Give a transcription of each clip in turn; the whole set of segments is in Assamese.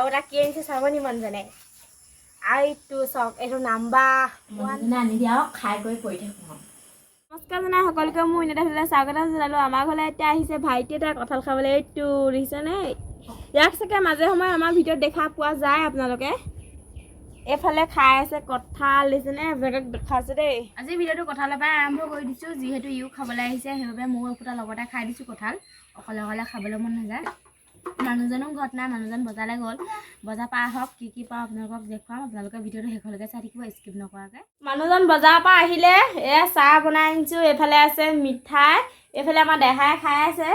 আৰু এটা কি আনিছে চাব নি মানুহজনে এইটো চাওক এইটো নাম্বাৰ 1 আনি দিয়া খাই কৰি পৰি থাকোঁ নমস্কাৰ জনাই সকলোকে মোৰ ইনেটা ভিতৰলৈ স্বাগতম জনালোঁ আমাৰ ঘৰলৈ এতিয়া আহিছে ভাইটি এটা কঁঠাল খাবলৈ এইটো দেখিছেনে ইয়াক চাগে মাজে সময়ে আমাৰ ভিডিঅ'ত দেখা পোৱা যায় আপোনালোকে এইফালে খাই আছে কঁঠাল দেখিছেনে আপোনালোকক দেখাইছে দেই আজি ভিডিঅ'টো কঁঠালৰ পৰা আৰম্ভ কৰি দিছোঁ যিহেতু ইও খাবলৈ আহিছে সেইবাবে ময়ো একোটা লগতে খাই দিছোঁ কঁঠাল অকলে অকলে খাবলৈ মন নাযায় মানুহজনো ঘৰত নাই মানুহজন বজাৰলৈ গ'ল বজাৰ পৰা আহক কি পাওঁ আপোনালোকক দেখুৱাম আপোনালোকে ভিডিঅ'টো শেষলৈকে চাই থাকিব স্কিপ নকৰাকৈ মানুহজন বজাৰৰ পৰা আহিলে এয়া চাহ বনাই আনিছোঁ এইফালে আছে মিঠাই এইফালে আমাৰ দেহাই খাই আছে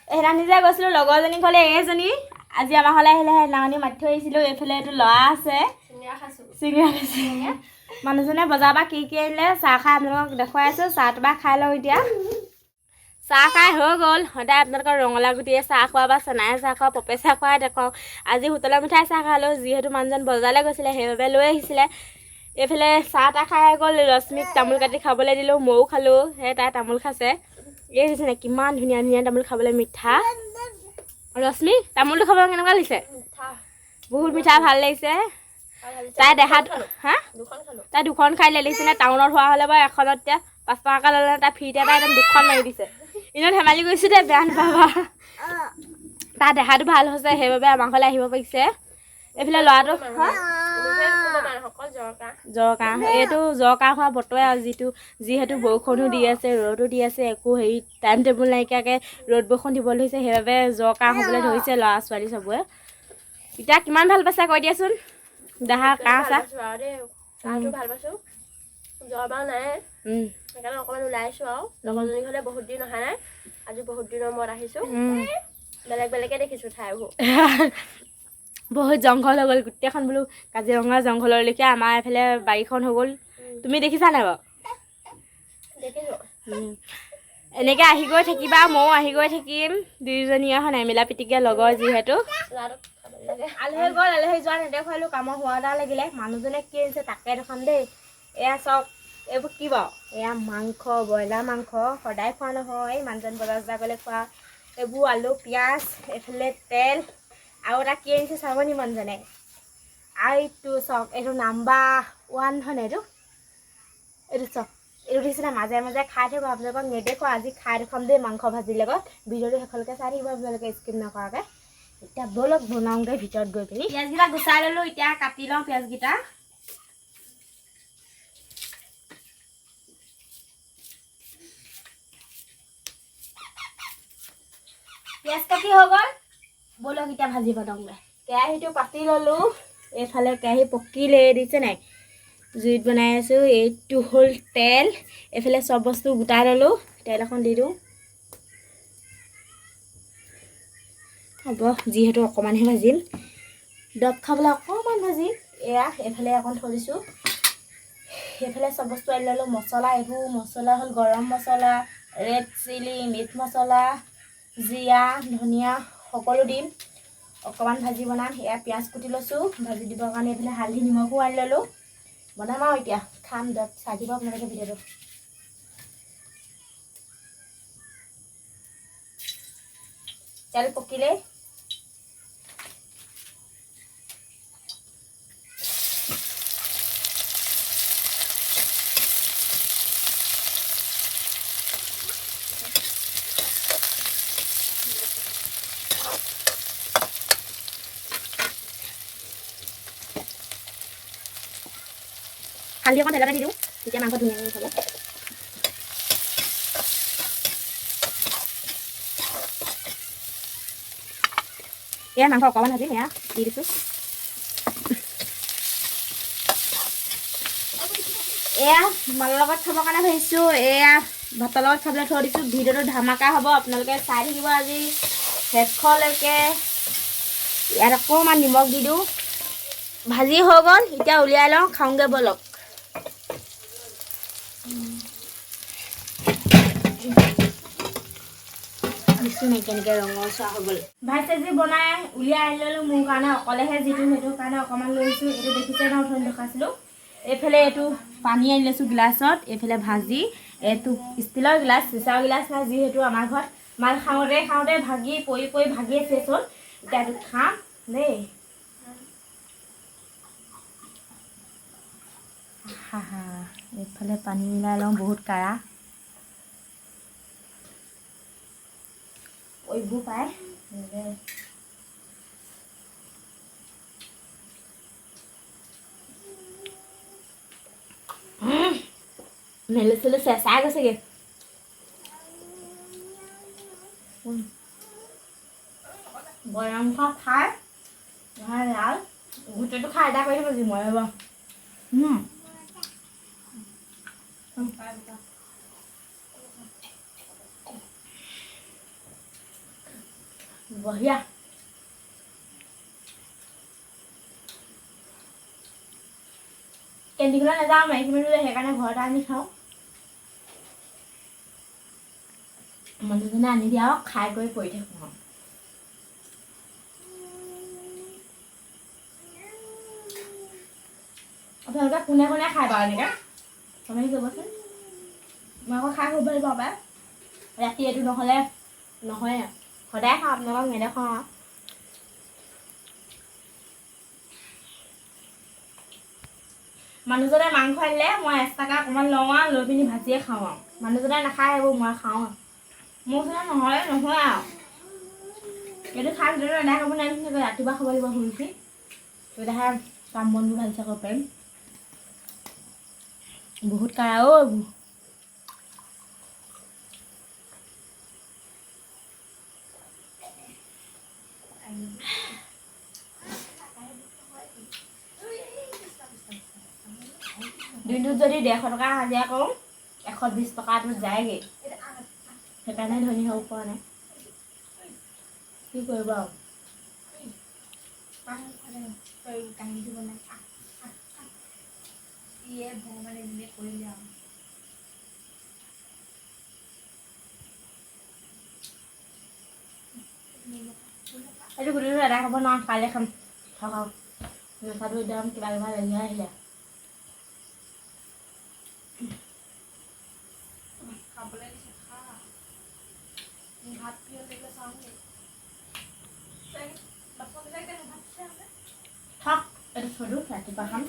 সেইদিনা নিজে গৈছিলোঁ লগৰজনী ঘৰলৈ এইজনী আজি আমাৰ ঘৰলৈ আহিলে সেইদিনাখনি মাতি থৈ আহিছিলোঁ এইফালে এইটো ল'ৰা আছে চিঙৰা খাইছোঁ মানুহজনে বজাৰৰ পৰা কি আনিলে চাহ খাই আপোনালোকক দেখুৱাই আছোঁ চাহটো বা খাই লওঁ এতিয়া চাহ খাই হৈ গ'ল সদায় আপোনালোকৰ ৰঙালাও গুটিয়ে চাহ খোৱা বা চেনাই চাহ খোৱা পপে চাহ খোৱাই দেখুৱাওঁ আজি হোটেলৰ মিঠাই চাহ খালোঁ যিহেতু মানুহজন বজাৰলৈ গৈছিলে সেইবাবে লৈ আহিছিলে এইফালে চাহ তাহ খাই গ'ল ৰশ্মিক তামোল কাটি খাবলৈ দিলোঁ ময়ো খালোঁ সেই তাই তামোল খাইছে এই দেখিছেনে কিমান ধুনীয়া ধুনীয়া তামোল খাবলৈ মিঠা ৰশ্মি তামোলটো খাবলৈ কেনেকুৱা লাগিছে বহুত মিঠা ভাল লাগিছে তাই দেখাত হা তাই দুখন খাই লাগিছেনে টাউনত হোৱা হ'লে বাৰু এখনত এতিয়া 5 টকাকৈ ল'লে তাই ফ্ৰীতে তাই একদম 2খন মাৰি দিছে এনেও ধেমালি কৰিছোঁ দে বেয়া নাপাবা তাই দেখাটো ভাল হৈছে সেইবাবে আমাৰ ঘৰলৈ আহিব পাৰিছে এইফালে ল'ৰাটো জ্বৰ কাহ এইটো জ্বৰ কাহ হোৱা বতৰে আৰু যিহেতু বৰষুণো দি আছে ৰ'দো দি আছে একো হেৰি টাইম টেবুল নাইকিয়াকৈ ৰ'দ বৰষুণ দিবলৈ ধৰিছে সেইবাবে জ্বৰ কাহ হ'বলৈ ধৰিছে ল'ৰা ছোৱালী চবৰে এতিয়া কিমান ভাল পাইছে কৈ দিয়াচোন দেহা কাহ চাহ ভাল পাইছোঁ জ্বৰ বাৰু নাই সেইকাৰণে অকণমান ওলাই আহিছোঁ আৰু লগৰজনী ঘৰলৈ বহুত দিন অহা নাই আজি বহুত দিনৰ মূৰত আহিছোঁ বেলেগে দেখিছোঁ ঠাইবোৰ বহুত জংঘল হৈ গ'ল গোটেইখন বোলো কাজিৰঙা জংঘলৰ লেখীয়া আমাৰ এইফালে বাৰীখন হৈ গ'ল তুমি দেখিছা নাই বাৰু দেখিছোঁ এনেকৈ আহি গৈ থাকিবা ময়ো আহি গৈ থাকিম দুয়োজনীয়ে হয় নাই মিলা প্ৰীতিকে লগৰ যিহেতু আলহী গ'ল আলহী যোৱা নেদেখুৱালোঁ কামৰ হোৱা এটা লাগিলে মানুহজনে কি আনিছে তাকে দেখোন দেই এয়া চাওক এইবোৰ কি বাৰু এয়া মাংস ব্ৰইলাৰ মাংস সদায় খোৱা নহয় মানুহজন বজাৰ গ'লে খোৱা এইবোৰ আলু পিঁয়াজ এইফালে তেল আৰু এটা কি আনিছে চাব নি মানুহজনে এইটো চাওক এইটো নাম্বাৰ 1 হয় নাই এইটো চাওক এইটো দেখিছেনে মাজে মাজে খাই থাকিব আপোনালোকক নেদেখুৱা আজি খাই দেখুৱাম দেই মাংস ভাজিৰ লগত ভিডিঅ'টো শেষলৈকে চাই থাকিব আপোনালোকে স্কিপ নকৰাকৈ এতিয়া ব'লক বনাওঁগৈ ভিতৰত গৈ পিনি পিঁয়াজকেইটা গুচাই ল'লোঁ এতিয়া কাটি লওঁ পিঁয়াজকেইটা পিঁয়াজ কাটি হৈ গ'ল ব'লক এতিয়া ভাজি বনাওঁগৈ কেৰাহীটো পাতি ল'লোঁ এইফালে কেৰাহী পকিলে দিছে নাই জুইত বনাই আছোঁ এইটো হ'ল তেল এইফালে চব বস্তু গোটাই ল'লোঁ তেল এখন দি দিওঁ হ'ব যিহেতু অকণমানহে ভাজিম দব খাবলৈ অকণমান ভাজিম এয়া এইফালে অকণ থৈ দিছোঁ সেইফালে চব বস্তু আনি ল'লোঁ মছলা এইবোৰ মছলা হ'ল গৰম মছলা ৰেড চিলি মিট মছলা জিৰা ধনিয়া সকলো দিম অকণমান ভাজি বনাম এয়া পিঁয়াজ কুটি লৈছোঁ ভাজি দিবৰ কাৰণে এইফালে হালধি নিমখো আনি ল'লোঁ বনাম আৰু এতিয়া খাম দব চাই দিব আপোনালোকে ভিডিঅ'টো তেল পকিলে হালধি অকণ তেলতে দি দিওঁ তেতিয়া মাংস ধুনীয়াকৈ হ'ব এয়া মাংস অকণমান ভাজিম এয়া দি দিছোঁ এয়া মালৰ লগত খাবৰ কাৰণে ভাবিছোঁ এয়া ভাতৰ লগত খাবলৈ থৈ দিছোঁ ভিডিঅ'টো ধামাকা হ'ব আপোনালোকে চাই থাকিব আজি শেষলৈকে ইয়াত অকণমান নিমখ দি দিওঁ ভাজি হৈ গ'ল এতিয়া উলিয়াই লওঁ খাওঁগৈ ব'লক কেনেকৈ ৰঙৰ চোৱা হৈ গ'ল ভাত চাজি বনাই উলিয়াই আনি ল'লোঁ মোৰ কাৰণে অকলেহে যিটো সেইটো কাৰণে অকণমান লৈছোঁ এইটো দেখিছে ন অথনি দেখাইছিলোঁ এইফালে এইটো পানী আনি লৈছোঁ গিলাচত এইফালে ভাজি এইটো ষ্টিলৰ গিলাচ চিচাৰ গিলাচ নাই যিহেতু আমাৰ ঘৰত মাল খাওঁতে ভাগি পৰি ভাগিয়ে চেচ হ'ল এতিয়া এইটো খাম দেই এইফালে পানী মিলাই লওঁ বহুত কাঢ়া এইবোৰ পায় মেলে চেলে চেঁচা গৈছেগে গৰম খাই লাল গোটেইটো খাই এটা কৰি দিব যি মই ৰ'ব বঢ়িয়া কেণ্টিখনত নাযাওঁ মাইকী মানুহ সেইকাৰণে ঘৰতে আনি খাওঁ মানুহজনে আনি দিয়া আৰু খাই কৰি পৰি থাকোঁ আপোনালোকে কোনে কোনে খাই বাৰু এনেকৈ কমেণ্ট কৰিবচোন মই আকৌ খাই খুব ভাল পাওঁ পাই ৰাতি এইটো নহ'লে নহয় সদায় খাওঁ আপোনালোকক নেদেখাওঁ আৰু মানুহজনে মাংস আনিলে মই এক্সট্ৰাকৈ অকণমান লওঁ আৰু লৈ পিনি ভাজিয়ে খাওঁ আৰু মানুহজনে নাখায় এইবোৰ মই খাওঁ আৰু মোৰ ওচৰত নহয় নহয় আৰু এইটো খাই ভিতৰত এদায় খাব নোৱাৰিম ৰাতিপুৱা খাব লাগিব শুই উঠি তেতিয়াহে কাম বনবোৰ ভালছে কৰিব পাৰিম বহুত কাঢ়া এইবোৰ দিনটোত যদি 150 টকা হাজিৰা কৰোঁ 120 টকাটো যায়গৈ সেইকাৰণে ধনী হ'ব পৰা নাই কি কৰিব আৰু এইটো গোটেইটো এদাই খাব নোৱাৰোঁ কাইলৈ খাম থকাও মেথাটো একদম কিবা কিবা লাগি আহিলে থাক এইটো থৈ দিওঁ ৰাতিপুৱা খাম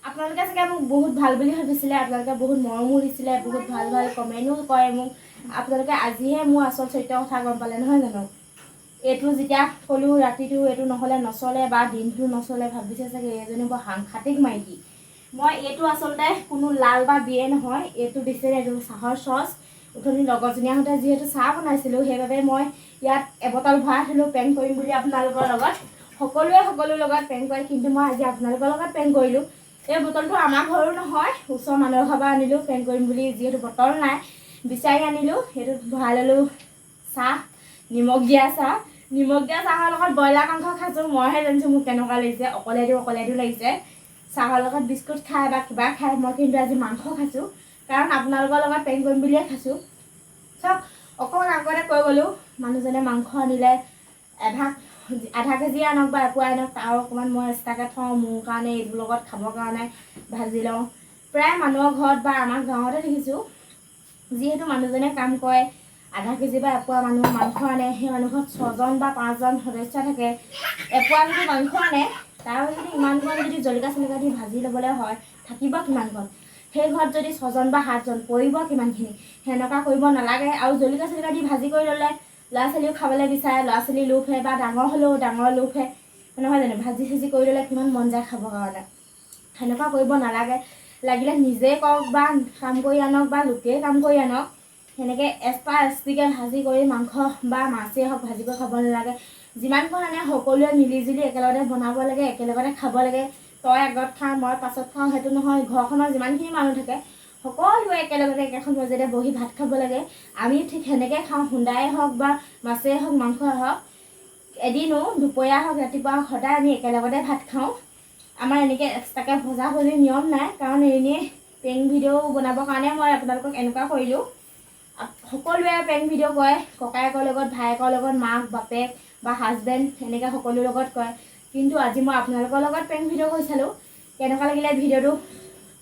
আপোনালোকে চাগে মোক বহুত ভাল বুলি ভাবিছিলে আপোনালোকে বহুত মৰমো দিছিলে বহুত ভাল ভাল কমেণ্টো কৰে মোক আপোনালোকে আজিহে মোৰ আচল চৰিত্ৰৰ কথা গম পালে নহয় জানো এইটো যেতিয়া ক'লোঁ ৰাতিটো এইটো নহ'লে নচলে বা দিনটো নচলে ভাবিছে চাগে এজনী বৰ সাংঘাতিক মাইকী মই এইটো আচলতে কোনো লাল বা বিয়ে নহয় এইটো দিছে এইটো চাহৰ চচ উঠনি লগৰজনীহঁতে যিহেতু চাহ বনাইছিলোঁ সেইবাবে মই ইয়াত এবটল ভৰাই থ'লোঁ পেং কৰিম বুলি আপোনালোকৰ লগত সকলোৱে সকলোৰ লগত পেং কৰে কিন্তু মই আজি আপোনালোকৰ লগত পেং কৰিলোঁ এই বটলটো আমাৰ ঘৰো নহয় ওচৰৰ মানুহৰ ঘৰৰ পৰা আনিলোঁ পেং কৰিম বুলি যিহেতু বটল নাই বিচাৰি আনিলোঁ সেইটোত ভৰাই ল'লোঁ চাহ নিমখ দিয়া চাহৰ লগত ব্ৰইলাৰ মাংস খাইছোঁ মইহে জানিছোঁ মোক কেনেকুৱা লাগিছে অকলেদিও লাগিছে চাহৰ লগত বিস্কুট খাই বা কিবা খাই মই কিন্তু আজি মাংস খাইছোঁ কাৰণ আপোনালোকৰ লগত পেং কৰিম বুলিয়ে খাইছোঁ চব অকণমান আগতে কৈ গ'লোঁ মানুহজনে মাংস আনিলে আধা কেজি আনক বা এপোৱা আনক তাৰ অকণমান মই এক্সট্ৰাকৈ থওঁ মোৰ কাৰণে এইটোৰ লগত খাবৰ কাৰণে ভাজি লওঁ প্ৰায় মানুহৰ ঘৰত বা আমাৰ গাঁৱতে দেখিছোঁ যিহেতু মানুহজনে কাম কৰে আধা কেজি বা এপোৱা মানুহৰ মাংস আনে সেই মানুহ ঘৰত 6জন বা 5জন সদস্য থাকে এপোৱা যদি মাংস আনে তাৰ যদি ইমানকণ যদি জলকীয়া চলকীয়া দি ভাজি ল'বলৈ হয় থাকিব কিমানকণ সেই ঘৰত যদি 6জন বা 7জন পৰিব কিমানখিনি সেনেকুৱা কৰিব নালাগে আৰু জলকীয়া চলকীয়া দি ভাজি কৰি ল'লে ল'ৰা ছোৱালীও খাবলৈ বিচাৰে ল'ৰা ছোৱালী লোভে বা ডাঙৰ হ'লেও ডাঙৰ লোভে নহয় জানো ভাজি চাজি কৰি ল'লে কিমান মন যায় খাবৰ কাৰণে সেনেকুৱা কৰিব নালাগে লাগিলে নিজে কৰক বা কাম কৰি আনক বা লোকেই কাম কৰি আনক সেনেকৈ এক্সট্ৰাকৈ ভাজি কৰি মাংস বা মাছেই হওক ভাজি কৰি খাব নালাগে যিমানকণ আনে সকলোৱে মিলিজুলি একেলগতে বনাব লাগে একেলগতে খাব লাগে তই আগত খাওঁ মই পাছত খাওঁ সেইটো নহয় ঘৰখনৰ যিমানখিনি মানুহ থাকে সকলোৱে একেলগতে একেখন মেজতে বহি ভাত খাব লাগে আমি ঠিক সেনেকৈ খাওঁ খুন্দাই হওক বা মাছেই হওক মাংসই হওক এদিনো দুপৰীয়া হওক ৰাতিপুৱা হওক সদায় আমি একেলগতে ভাত খাওঁ আমাৰ এনেকৈ এক্সট্ৰাকৈ ভজা ভজি নিয়ম নাই কাৰণ এনেই পেং ভিডিঅ' বনাবৰ কাৰণে মই আপোনালোকক এনেকুৱা কৰিলোঁ সকলোৱে পেং ভিডিঅ' কৰে ককায়েকৰ লগত ভায়েকৰ লগত মাক বাপেক বা হাজবেণ্ড এনেকৈ সকলোৰ লগত কৰে কিন্তু আজি মই আপোনালোকৰ লগত পেং ভিডিঅ' কৰি চালোঁ কেনেকুৱা লাগিলে ভিডিঅ'টো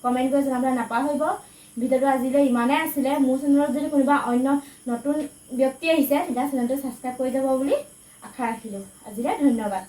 কমেণ্ট কৰি জনাবলৈ নাপাহৰিব ভিডিঅ'টো আজিলৈ ইমানেই আছিলে। মোৰ চেনেলত যদি কোনোবা অন্য নতুন ব্যক্তি আহিছে তেতিয়া চেনেলটো ছাবস্ক্ৰাইব কৰি যাব বুলি আশা ৰাখিলোঁ। আজিলৈ ধন্যবাদ।